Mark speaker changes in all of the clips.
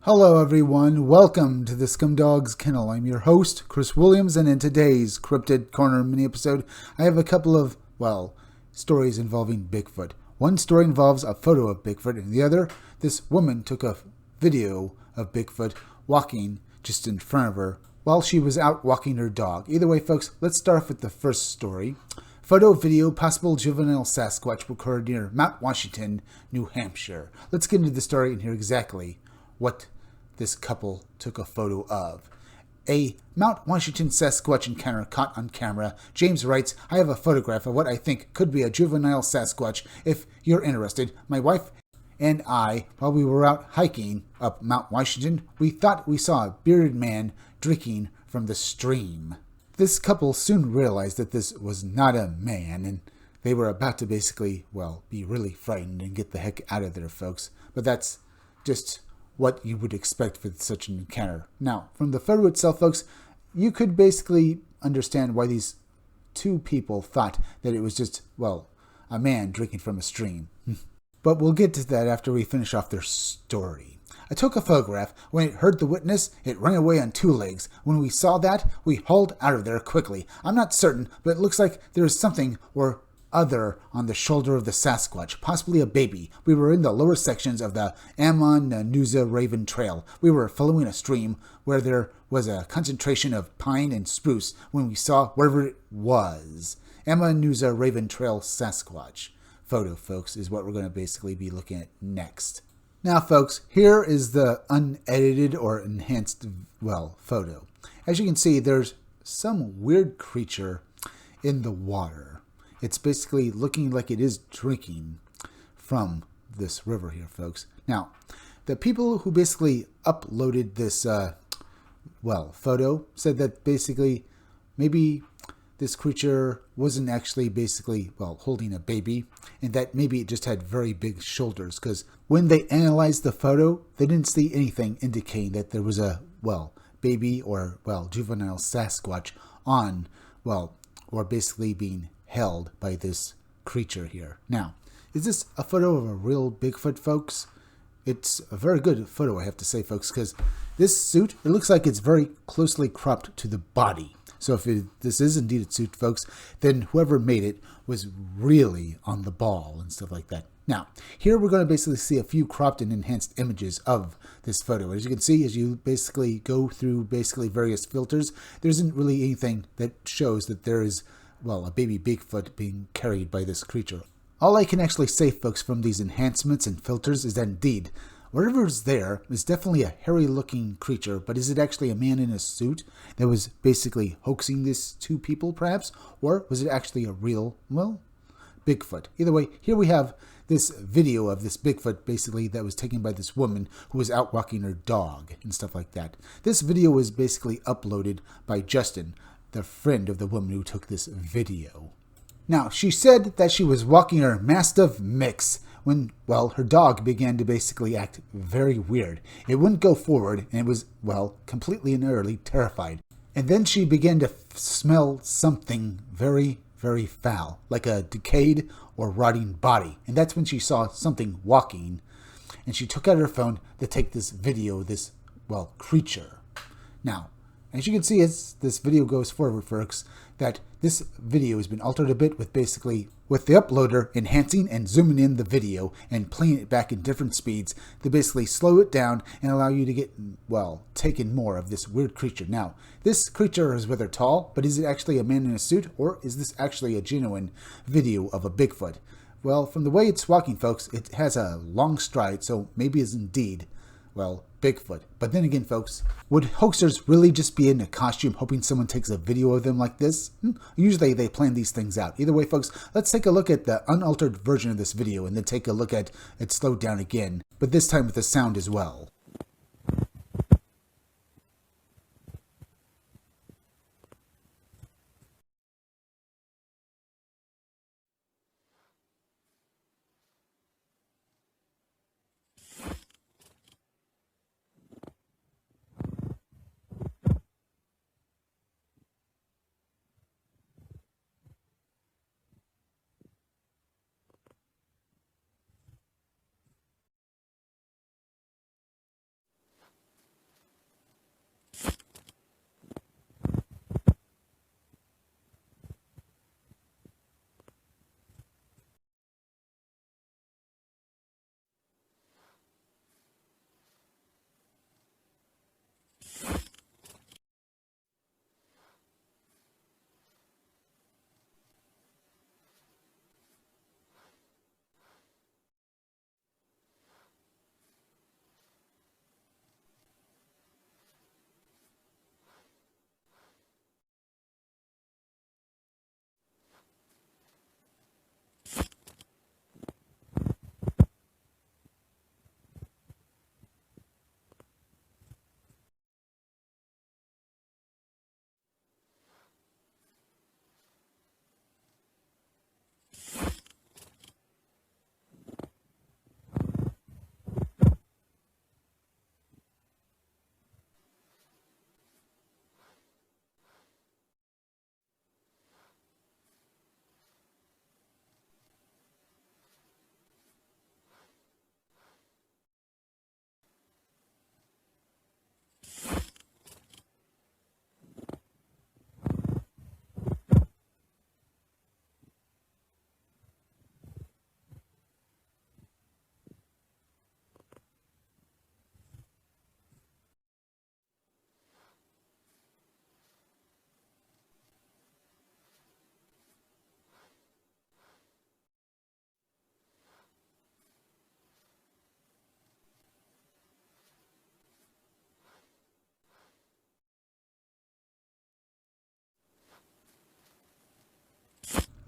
Speaker 1: Hello everyone, welcome to the Scumdog's Kennel. I'm your host, Chris Williams, and in today's Cryptid Corner mini-episode, I have a couple of, stories involving Bigfoot. One story involves a photo of Bigfoot, and the other, this woman took a video of Bigfoot walking just in front of her while she was out walking her dog. Either way, folks, let's start off with the first story. Photo, video, possible juvenile Sasquatch occurred near Mount Washington, New Hampshire. Let's get into the story and hear exactly what this couple took a photo of. A Mount Washington Sasquatch encounter caught on camera. James writes, I have a photograph of what I think could be a juvenile Sasquatch. If you're interested, my wife and I, while we were out hiking up Mount Washington, we thought we saw a bearded man drinking from the stream. This couple soon realized that this was not a man, and they were about to basically, be really frightened and get the heck out of there, folks. But that's just what you would expect for such an encounter. Now, from the photo itself, folks, you could basically understand why these two people thought that it was just, a man drinking from a stream. But we'll get to that after we finish off their story. I took a photograph. When it heard the witness, it ran away on two legs. When we saw that, we hauled out of there quickly. I'm not certain, but it looks like there is something or other on the shoulder of the Sasquatch, possibly a baby. We were in the lower sections of the Amon-Nanuza Raven Trail. We were following a stream where there was a concentration of pine and spruce when we saw whatever it was. Amon-Nanuza Raven Trail Sasquatch. Photo, folks, is what we're going to basically be looking at next. Now, folks, here is the unedited or enhanced, photo. As you can see, there's some weird creature in the water. It's basically looking like it is drinking from this river here, folks. Now, the people who basically uploaded this, photo said that basically maybe this creature wasn't actually basically, holding a baby, and that maybe it just had very big shoulders, because when they analyzed the photo, they didn't see anything indicating that there was a, baby or, juvenile Sasquatch on, or basically being held by this creature here. Now, is this a photo of a real Bigfoot, folks? It's a very good photo, I have to say, folks, because this suit, it looks like it's very closely cropped to the body. So if this is indeed a suit, folks, then whoever made it was really on the ball and stuff like that. Now, here we're going to basically see a few cropped and enhanced images of this photo. As you can see, as you basically go through various filters, there isn't really anything that shows that there is a baby Bigfoot being carried by this creature. All I can actually say, folks, from these enhancements and filters is that indeed, whatever is there is definitely a hairy-looking creature, but is it actually a man in a suit that was basically hoaxing these two people, perhaps? Or was it actually a real, Bigfoot? Either way, here we have this video of this Bigfoot, basically, that was taken by this woman who was out walking her dog and stuff like that. This video was basically uploaded by Justin, the friend of the woman who took this video. Now, she said that she was walking her Mastiff mix when, her dog began to basically act very weird. It wouldn't go forward, and it was, completely and utterly terrified. And then she began to smell something very, very foul, like a decayed or rotting body. And that's when she saw something walking, and she took out her phone to take this video of this, creature. Now, as you can see, as this video goes forward, folks, that this video has been altered a bit with the uploader enhancing and zooming in the video and playing it back in different speeds to basically slow it down and allow you to get, take in more of this weird creature. Now, this creature is rather tall, but is it actually a man in a suit, or is this actually a genuine video of a Bigfoot? Well, from the way it's walking, folks, it has a long stride, so maybe it's indeed, Bigfoot. But then again, folks, would hoaxers really just be in a costume hoping someone takes a video of them like this? Usually they plan these things out. Either way, folks, let's take a look at the unaltered version of this video and then take a look at it slowed down again, but this time with the sound as well.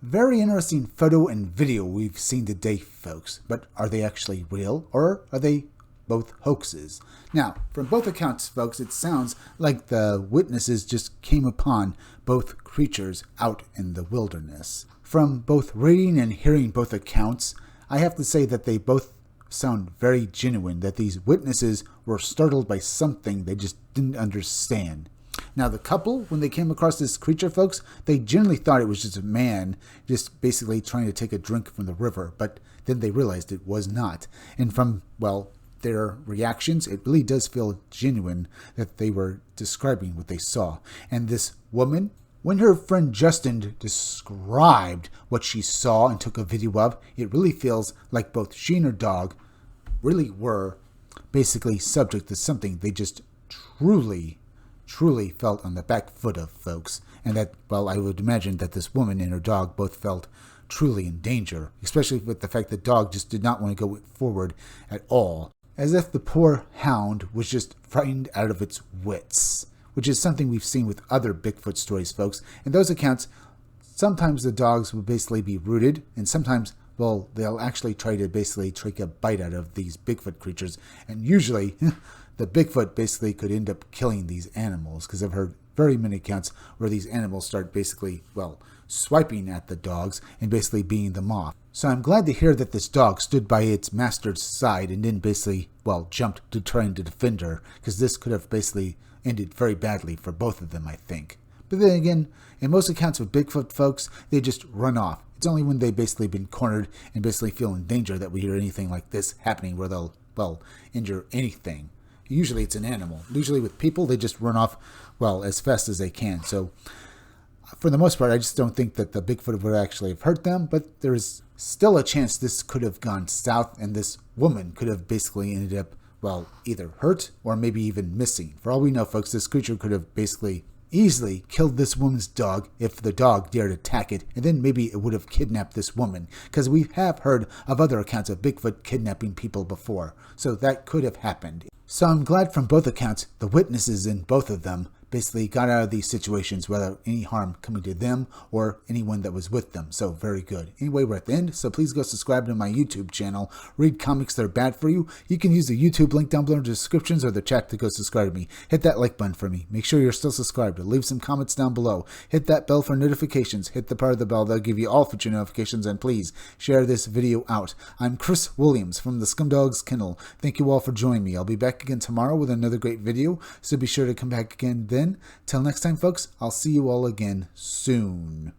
Speaker 1: Very interesting photo and video we've seen today, folks. But are they actually real, or are they both hoaxes? Now, from both accounts, folks, it sounds like the witnesses just came upon both creatures out in the wilderness. From both reading and hearing both accounts, I have to say that they both sound very genuine, that these witnesses were startled by something they just didn't understand. Now, the couple, when they came across this creature, folks, they generally thought it was just a man just basically trying to take a drink from the river, but then they realized it was not. And from, well, their reactions, it really does feel genuine that they were describing what they saw. And this woman, when her friend Justin described what she saw and took a video of, it really feels like both she and her dog really were basically subject to something they just truly felt on the back foot of, folks. And that, well, I would imagine that this woman and her dog both felt truly in danger, especially with the fact the dog just did not want to go forward at all, as if the poor hound was just frightened out of its wits, which is something we've seen with other Bigfoot stories, folks. In those accounts, sometimes the dogs will basically be rooted, and sometimes, well, they'll actually try to basically take a bite out of these Bigfoot creatures, and usually the Bigfoot basically could end up killing these animals, because I've heard very many accounts where these animals start basically, well, swiping at the dogs and basically beating them off. So I'm glad to hear that this dog stood by its master's side and didn't basically, well, jumped to trying to defend her, because this could have basically ended very badly for both of them, I think. But then again, in most accounts of Bigfoot, folks, they just run off. It's only when they've basically been cornered and basically feel in danger that we hear anything like this happening where they'll, well, injure anything. Usually it's an animal. Usually with people, they just run off, well, as fast as they can. So for the most part, I just don't think that the Bigfoot would actually have hurt them, but there is still a chance this could have gone south and this woman could have basically ended up, well, either hurt or maybe even missing. For all we know, folks, this creature could have basically easily killed this woman's dog if the dog dared attack it, and then maybe it would have kidnapped this woman, because we have heard of other accounts of Bigfoot kidnapping people before, so that could have happened. So I'm glad from both accounts, the witnesses in both of them basically got out of these situations without any harm coming to them or anyone that was with them. So very good. Anyway, we're at the end, so please go subscribe to my YouTube channel. Read comics that are bad for you. You can use the YouTube link down below in the descriptions or the chat to go subscribe to me. Hit that like button for me. Make sure you're still subscribed. Leave some comments down below. Hit that bell for notifications. Hit the part of the bell that'll give you all future notifications, and please share this video out. I'm Chris Williams from the Scumdogs Kennel. Thank you all for joining me. I'll be back again tomorrow with another great video, so be sure to come back again then. Till next time, folks, I'll see you all again soon.